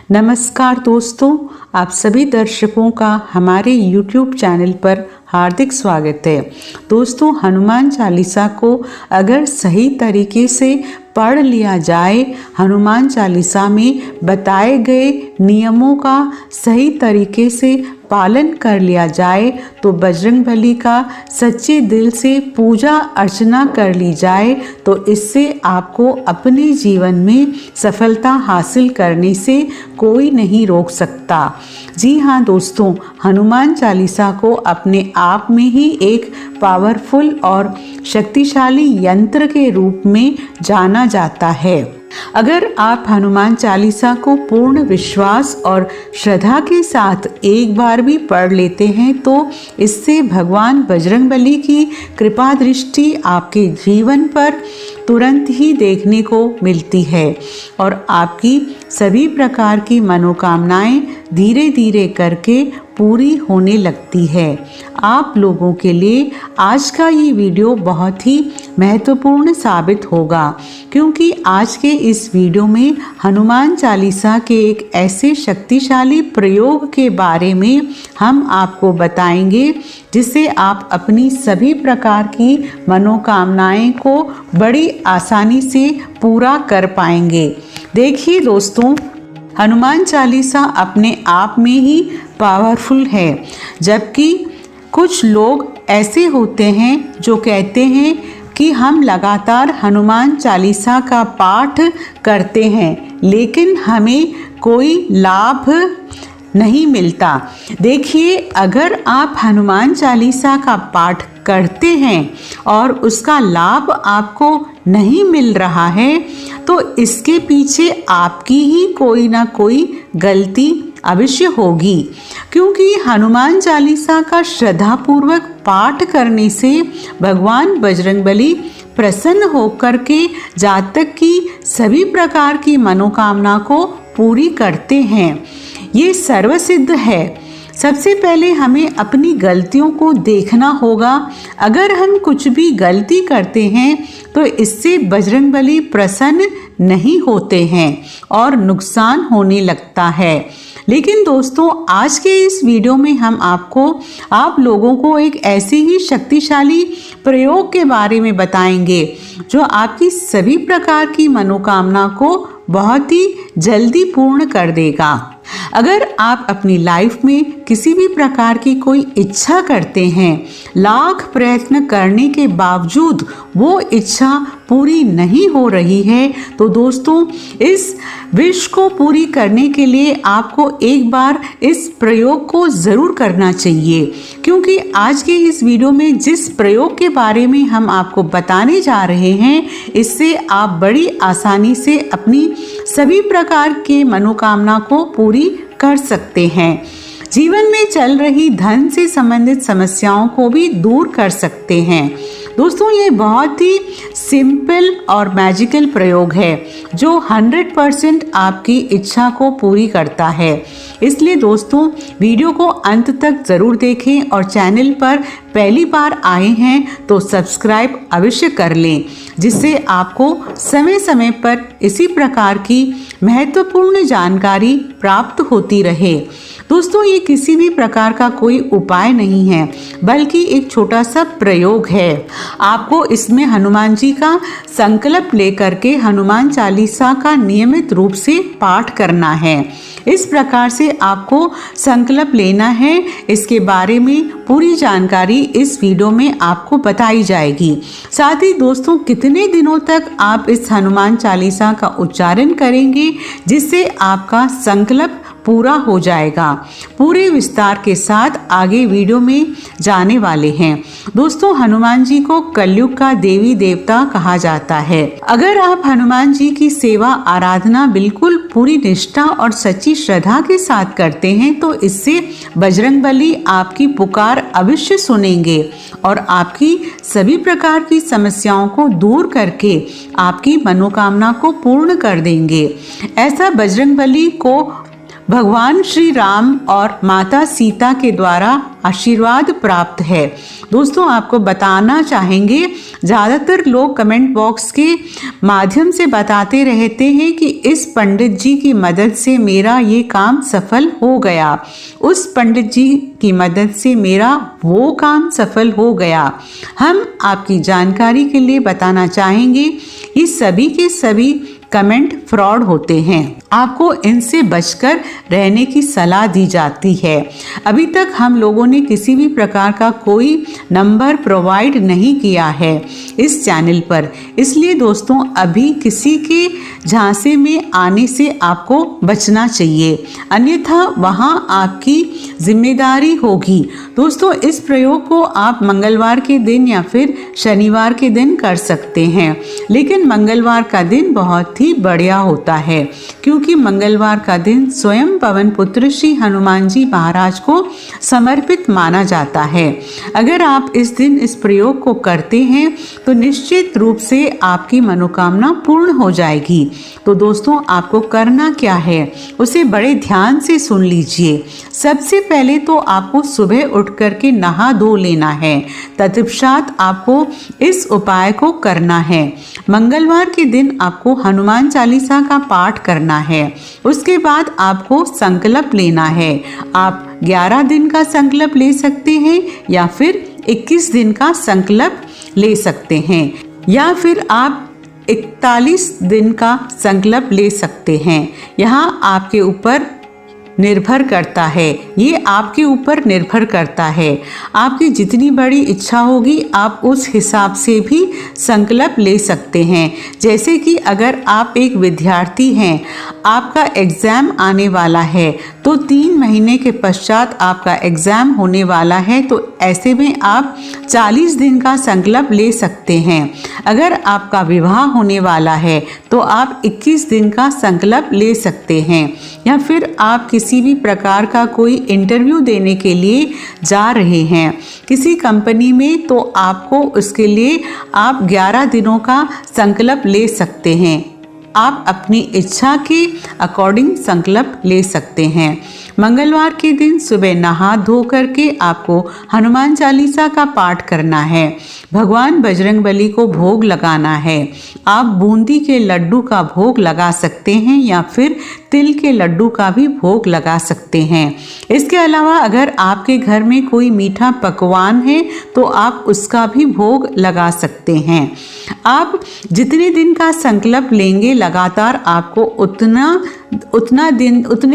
नमस्कार दोस्तों, आप सभी दर्शकों का हमारे YouTube चैनल पर हार्दिक स्वागत है। दोस्तों, हनुमान चालीसा को अगर सही तरीके से पढ़ लिया जाए, हनुमान चालीसा में बताए गए नियमों का सही तरीके से पालन कर लिया जाए तो बजरंगबली का सच्चे दिल से पूजा अर्चना कर ली जाए तो इससे आपको अपने जीवन में सफलता हासिल करने से कोई नहीं रोक सकता। जी हाँ दोस्तों, हनुमान चालीसा को अपने आप में ही एक पावरफुल और शक्तिशाली यंत्र के रूप में जाना जाता है। अगर आप हनुमान चालीसा को पूर्ण विश्वास और श्रद्धा के साथ एक बार भी पढ़ लेते हैं तो इससे भगवान बजरंगबली की कृपा दृष्टि आपके जीवन पर तुरंत ही देखने को मिलती है और आपकी सभी प्रकार की मनोकामनाएं धीरे धीरे करके पूरी होने लगती है। आप लोगों के लिए आज का ये वीडियो बहुत ही महत्वपूर्ण साबित होगा क्योंकि आज के इस वीडियो में हनुमान चालीसा के एक ऐसे शक्तिशाली प्रयोग के बारे में हम आपको बताएंगे जिससे आप अपनी सभी प्रकार की मनोकामनाएं को बड़ी आसानी से पूरा कर पाएंगे। देखिए दोस्तों, हनुमान चालीसा अपने आप में ही पावरफुल है, जबकि कुछ लोग ऐसे होते हैं जो कहते हैं कि हम लगातार हनुमान चालीसा का पाठ करते हैं लेकिन हमें कोई लाभ नहीं मिलता। देखिए, अगर आप हनुमान चालीसा का पाठ करते हैं और उसका लाभ आपको नहीं मिल रहा है तो इसके पीछे आपकी ही कोई ना कोई गलती अवश्य होगी, क्योंकि हनुमान चालीसा का श्रद्धापूर्वक पाठ करने से भगवान बजरंगबली प्रसन्न होकर के जातक की सभी प्रकार की मनोकामना को पूरी करते हैं। ये सर्वसिद्ध है। सबसे पहले हमें अपनी गलतियों को देखना होगा। अगर हम कुछ भी गलती करते हैं तो इससे बजरंगबली प्रसन्न नहीं होते हैं और नुकसान होने लगता है। लेकिन दोस्तों, आज के इस वीडियो में हम आप लोगों को एक ऐसे ही शक्तिशाली प्रयोग के बारे में बताएंगे जो आपकी सभी प्रकार की मनोकामना को बहुत ही जल्दी पूर्ण कर देगा। अगर आप अपनी लाइफ में किसी भी प्रकार की कोई इच्छा करते हैं, लाख प्रयत्न करने के बावजूद वो इच्छा पूरी नहीं हो रही है, तो दोस्तों इस विश को पूरी करने के लिए आपको एक बार इस प्रयोग को ज़रूर करना चाहिए, क्योंकि आज के इस वीडियो में जिस प्रयोग के बारे में हम आपको बताने जा रहे हैं इससे आप बड़ी आसानी से अपनी सभी प्रकार के मनोकामना को पूरी कर सकते हैं। जीवन में चल रही धन से संबंधित समस्याओं को भी दूर कर सकते हैं। दोस्तों, ये बहुत ही सिंपल और मैजिकल प्रयोग है जो 100% आपकी इच्छा को पूरी करता है। इसलिए दोस्तों, वीडियो को अंत तक ज़रूर देखें और चैनल पर पहली बार आए हैं तो सब्सक्राइब अवश्य कर लें, जिससे आपको समय समय पर इसी प्रकार की महत्वपूर्ण जानकारी प्राप्त होती रहे। दोस्तों, ये किसी भी प्रकार का कोई उपाय नहीं है बल्कि एक छोटा सा प्रयोग है। आपको इसमें हनुमान जी का संकल्प लेकर के हनुमान चालीसा का नियमित रूप से पाठ करना है। इस प्रकार से आपको संकल्प लेना है। इसके बारे में पूरी जानकारी इस वीडियो में आपको बताई जाएगी। साथ ही दोस्तों, कितने दिनों तक आप इस हनुमान चालीसा का उच्चारण करेंगे जिससे आपका संकल्प पूरा हो जाएगा, पूरे विस्तार के साथ आगे वीडियो में जाने वाले हैं। दोस्तों, हनुमान जी को कलयुग का देवी देवता कहा जाता है। अगर आप हनुमान जी की सेवा आराधना बिल्कुल पूरी निष्ठा और सच्ची श्रद्धा के साथ करते हैं तो इससे बजरंगबली आपकी पुकार अवश्य सुनेंगे और आपकी सभी प्रकार की समस्याओं को दूर करके आपकी मनोकामना को पूर्ण कर देंगे। ऐसा बजरंगबली को भगवान श्री राम और माता सीता के द्वारा आशीर्वाद प्राप्त है। दोस्तों आपको बताना चाहेंगे, ज़्यादातर लोग कमेंट बॉक्स के माध्यम से बताते रहते हैं कि इस पंडित जी की मदद से मेरा ये काम सफल हो गया, उस पंडित जी की मदद से मेरा वो काम सफल हो गया। हम आपकी जानकारी के लिए बताना चाहेंगे, ये सभी के सभी कमेंट फ्रॉड होते हैं। आपको इनसे बचकर रहने की सलाह दी जाती है। अभी तक हम लोगों ने किसी भी प्रकार का कोई नंबर प्रोवाइड नहीं किया है इस चैनल पर, इसलिए दोस्तों अभी किसी के झांसे में आने से आपको बचना चाहिए, अन्यथा वहां आपकी जिम्मेदारी होगी। दोस्तों इस प्रयोग को आप मंगलवार के दिन या फिर शनिवार के दिन कर सकते हैं, लेकिन मंगलवार का दिन बहुत ही बढ़िया होता है, क्योंकि मंगलवार का दिन स्वयं पवन पुत्र श्री हनुमान जी महाराज को समर्पित माना जाता है। अगर आप इस दिन इस प्रयोग को करते हैं तो निश्चित रूप से आपकी मनोकामना पूर्ण हो जाएगी। तो दोस्तों आपको करना क्या है उसे बड़े ध्यान से सुन लीजिए। सबसे पहले तो आपको सुबह उठ करके नहा धो लेना है, तत्पश्चात आपको इस उपाय को करना है। मंगलवार के दिन आपको हनुमान चालीसा का पाठ करना है। उसके बाद आपको संकल्प लेना है। आप 11 दिन का संकल्प ले सकते हैं या फिर 21 दिन का संकल्प ले सकते हैं, या फिर आप 41 दिन का संकल्प ले सकते हैं। यहाँ आपके ऊपर निर्भर करता है, ये आपके ऊपर निर्भर करता है। आपकी जितनी बड़ी इच्छा होगी आप उस हिसाब से भी संकल्प ले सकते हैं। जैसे कि अगर आप एक विद्यार्थी हैं, आपका एग्ज़ाम आने वाला है, तो 3 महीने के पश्चात आपका एग्ज़ाम होने वाला है, तो ऐसे में आप 40 दिन का संकल्प ले सकते हैं। अगर आपका विवाह होने वाला है तो आप 21 दिन का संकल्प ले सकते हैं, या फिर आप किसी भी प्रकार का कोई इंटरव्यू देने के लिए जा रहे हैं किसी कंपनी में, तो आपको उसके लिए आप 11 दिनों का संकल्प ले सकते हैं। आप अपनी इच्छा के अकॉर्डिंग संकल्प ले सकते हैं। मंगलवार के दिन सुबह नहा धो करके आपको हनुमान चालीसा का पाठ करना है। भगवान बजरंगबली को भोग लगाना है। आप बूंदी के लड्डू का भोग लगा सकते हैं या फिर तिल के लड्डू का भी भोग लगा सकते हैं। इसके अलावा अगर आपके घर में कोई मीठा पकवान है तो आप उसका भी भोग लगा सकते हैं। आप जितने दिन का संकल्प लेंगे लगातार आपको उतने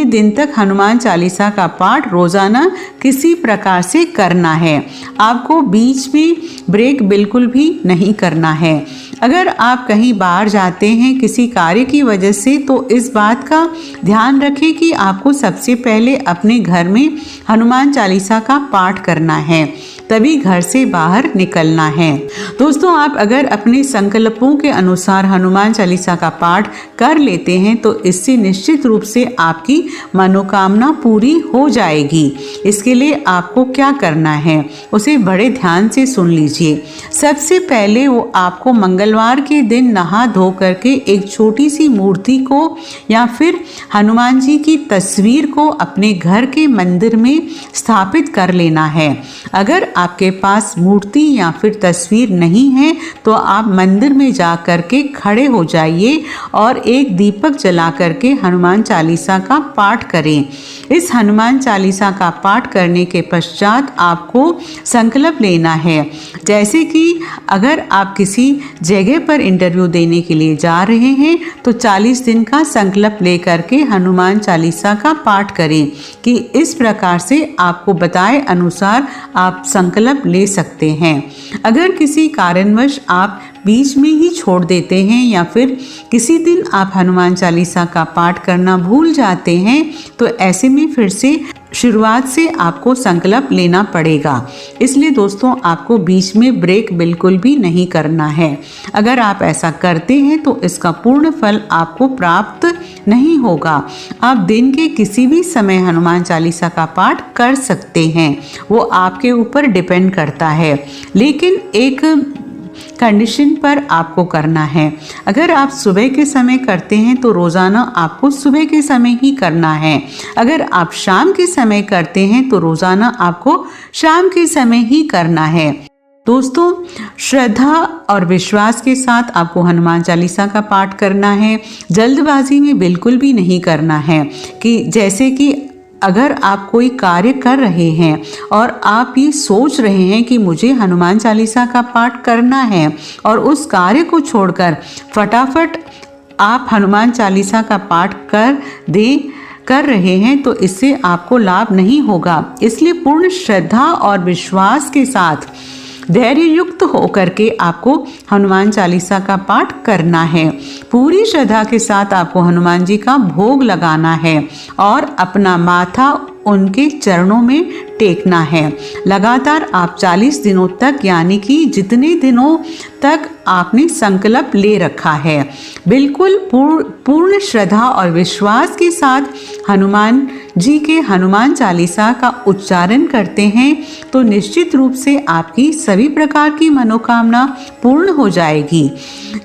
दिन तक हनुमान चालीसा का पाठ रोजाना किसी प्रकार से करना है। आपको बीच में ब्रेक बिल्कुल भी नहीं करना है। अगर आप कहीं बाहर जाते हैं किसी कार्य की वजह से, तो इस बात का ध्यान रखें कि आपको सबसे पहले अपने घर में हनुमान चालीसा का पाठ करना है, तभी घर से बाहर निकलना है। दोस्तों आप अगर अपने संकल्पों के अनुसार हनुमान चालीसा का पाठ कर लेते हैं तो इससे निश्चित रूप से आपकी मनोकामना पूरी हो जाएगी। इसके लिए आपको क्या करना है उसे बड़े ध्यान से सुन लीजिए। सबसे पहले वो आपको मंगलवार के दिन नहा धो करके एक छोटी सी मूर्ति को या फिर हनुमान जी की तस्वीर को अपने घर के मंदिर में स्थापित कर लेना है। अगर आपके पास मूर्ति या फिर तस्वीर नहीं है तो आप मंदिर में जा कर के खड़े हो जाइए और एक दीपक जला करके हनुमान चालीसा का पाठ करें। इस हनुमान चालीसा का पाठ करने के पश्चात आपको संकल्प लेना है। जैसे कि अगर आप किसी जगह पर इंटरव्यू देने के लिए जा रहे हैं तो 40 दिन का संकल्प लेकर के हनुमान चालीसा का पाठ करें कि इस प्रकार से आपको बताए अनुसार आप संकल्प ले सकते हैं। अगर किसी कारणवश आप बीच में ही छोड़ देते हैं या फिर किसी दिन आप हनुमान चालीसा का पाठ करना भूल जाते हैं तो ऐसे में फिर से शुरुआत से आपको संकल्प लेना पड़ेगा। इसलिए दोस्तों आपको बीच में ब्रेक बिल्कुल भी नहीं करना है। अगर आप ऐसा करते हैं तो इसका पूर्ण फल आपको प्राप्त नहीं होगा। आप दिन के किसी भी समय हनुमान चालीसा का पाठ कर सकते हैं, वो आपके ऊपर डिपेंड करता है। लेकिन एक कंडीशन पर आपको करना है। अगर आप सुबह के समय करते हैं तो रोज़ाना आपको सुबह के समय ही करना है। अगर आप शाम के समय करते हैं तो रोज़ाना आपको शाम के समय ही करना है। दोस्तों, श्रद्धा और विश्वास के साथ आपको हनुमान चालीसा का पाठ करना है। जल्दबाजी में बिल्कुल भी नहीं करना है कि जैसे कि अगर आप कोई कार्य कर रहे हैं और आप ये सोच रहे हैं कि मुझे हनुमान चालीसा का पाठ करना है और उस कार्य को छोड़कर फटाफट आप हनुमान चालीसा का पाठ कर रहे हैं तो इससे आपको लाभ नहीं होगा। इसलिए पूर्ण श्रद्धा और विश्वास के साथ धैर्य युक्त होकर के आपको हनुमान चालीसा का पाठ करना है। पूरी श्रद्धा के साथ आपको हनुमान जी का भोग लगाना है और अपना माथा उनके चरणों में टेकना है। लगातार आप 40 दिनों तक, यानी कि जितने दिनों तक आपने संकल्प ले रखा है, बिल्कुल पूर्ण श्रद्धा और विश्वास के साथ हनुमान जी के हनुमान चालीसा का उच्चारण करते हैं तो निश्चित रूप से आपकी सभी प्रकार की मनोकामना पूर्ण हो जाएगी।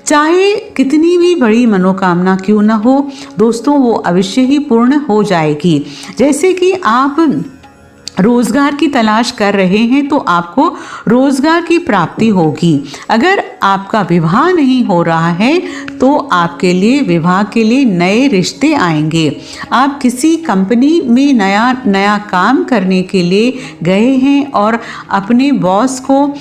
चाहे कितनी भी बड़ी मनोकामना क्यों न हो दोस्तों, वो अवश्य ही पूर्ण हो जाएगी। जैसे कि आप रोजगार की तलाश कर रहे हैं तो आपको रोजगार की प्राप्ति होगी। अगर आपका विवाह नहीं हो रहा है तो आपके लिए विवाह के लिए नए रिश्ते आएंगे। आप किसी कंपनी में नया काम करने के लिए गए हैं और अपने बॉस को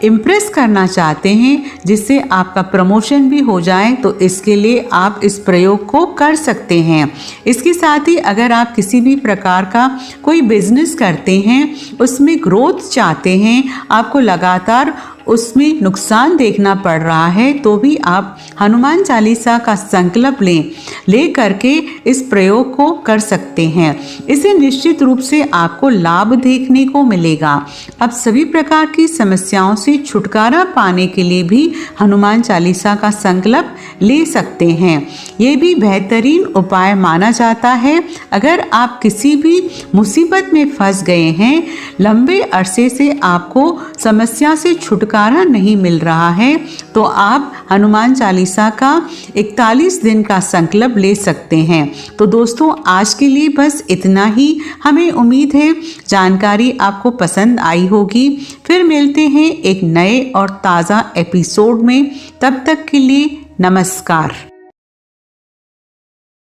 इम्प्रेस करना चाहते हैं जिससे आपका प्रमोशन भी हो जाए, तो इसके लिए आप इस प्रयोग को कर सकते हैं। इसके साथ ही अगर आप किसी भी प्रकार का कोई बिजनेस करते हैं, उसमें ग्रोथ चाहते हैं, आपको लगातार उसमें नुकसान देखना पड़ रहा है, तो भी आप हनुमान चालीसा का संकल्प ले करके इस प्रयोग को कर सकते हैं। इसे निश्चित रूप से आपको लाभ देखने को मिलेगा। अब सभी प्रकार की समस्याओं से छुटकारा पाने के लिए भी हनुमान चालीसा का संकल्प ले सकते हैं। ये भी बेहतरीन उपाय माना जाता है। अगर आप किसी भी मुसीबत में फंस गए हैं, लंबे अरसे से आपको समस्या से छुटकारा नहीं मिल रहा है, तो आप हनुमान चालीसा का 41 दिन का संकल्प ले सकते हैं। तो दोस्तों, आज के लिए बस इतना ही। हमें उम्मीद है जानकारी आपको पसंद आई होगी। फिर मिलते हैं एक नए और ताज़ा एपिसोड में। तब तक के लिए नमस्कार।